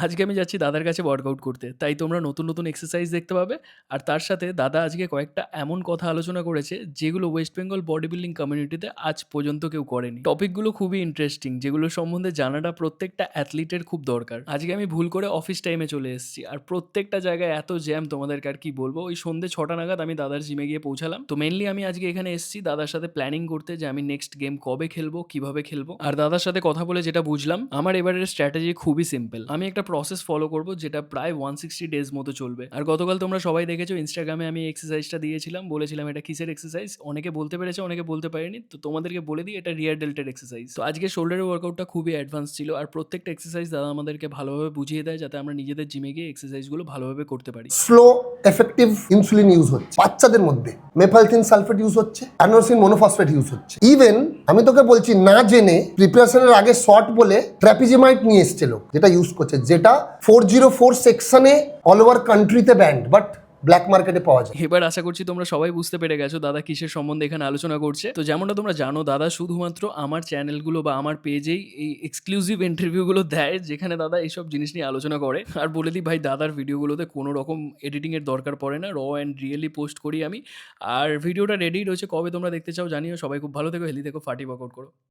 আজকে আমি যাচ্ছি দাদার কাছে ওয়ার্কআউট করতে। তাই তোমরা নতুন, নতুন এক্সারসাইজ দেখতে পাবে। আর তার সাথে দাদা আজকে কয়েকটা এমন কথা আলোচনা করেছে, যেগুলো ওয়েস্ট বেঙ্গল বডি বিল্ডিং কমিউনিটিতে আজ পর্যন্ত কেউ করেনি। টপিকগুলো খুবই ইন্টারেস্টিং, যেগুলো সম্বন্ধে জানাটা প্রত্যেকটা অ্যাথলিটের খুব দরকার। আজকে আমি ভুল করে অফিস টাইমে চলে এসেছি। আর প্রত্যেকটা জায়গায় এত জ্যাম, তোমাদেরকে আর কি বলবো। ওই সন্ধ্যে ৬টা নাগাদ আমি দাদার জিমে গিয়ে পৌঁছালাম। তো মেইনলি আমি আজকে এখানে এসেছি দাদার সাথে প্ল্যানিং করতে, যে আমি নেক্সট গেম কবে খেলবো, কিভাবে খেলবো। আর দাদার সাথে কথা বলে যেটা বুঝলাম, আমার এবারের স্ট্র্যাটেজি খুবই সিম্পল। আমি একটা প্রসেস ফলো করব, যেটা প্রায় 160 ডেজ মতো চলবে। আর গতকাল তোমরা সবাই দেখেছো ইনস্টাগ্রামে আমি এক্সারসাইজটা দিয়েছিলাম, বলেছিলাম এটা কিসের এক্সারসাইজ। অনেকে বলতে পেরেছে, অনেকে বলতে পারেনি। তো তোমাদেরকে বলে দিই, এটা রিয়ার ডেল্টার এক্সারসাইজ। তো আজকে শোল্ডারের ওয়ার্কআউটটা খুবই অ্যাডভান্স ছিল। আর প্রত্যেকটা এক্সারসাইজ দাদা আমাদেরকে ভালোভাবে বুঝিয়ে দেয়, যাতে আমরা নিজেদের জিমে গিয়ে এক্সারসাইজগুলো ভালোভাবে করতে পারি। স্লো এফেক্টিভ ইনসুলিন ইউজ হচ্ছে বাচ্চাদের মধ্যে, মেফালথিন সালফেট ইউজ হচ্ছে, অ্যানোসিন মনোফসফেট ইউজ হচ্ছে। ইভেন আমি তোকে বলছি, না জেনে প্রিপারেশনের আগে শর্ট বলে ট্র্যাপিজিমাইট নিয়ে এসেছিল, যেটা ইউজ করছে, যেটা 404 সেকশনে অল ওভার কান্ট্রিতে ব্যান্ড, বাট ব্ল্যাক মার্কেটে পাওয়া যায়। এবার আশা করছি তোমরা সবাই বুঝতে পেরে গেছো দাদা কিসের সম্বন্ধে এখানে আলোচনা করছে। তো যেমনটা তোমরা জানো, দাদা শুধুমাত্র আমার চ্যানেলগুলো বা আমার পেজেই এই এক্সক্লুসিভ ইন্টারভিউগুলো দেয়, যেখানে দাদা এইসব জিনিস নিয়ে আলোচনা করে। আর বলে দিই ভাই, দাদার ভিডিওগুলোতে কোনো রকম এডিটিংয়ের দরকার পড়ে না, র অ্যান্ড রিয়েলি পোস্ট করি আমি। আর ভিডিওটা রেডি রয়েছে, কবে তোমরা দেখতে চাও জানিও। সবাই খুব ভালো থেকো, হেলদি থেকো, ফাটি ওয়ার্কআউট করো।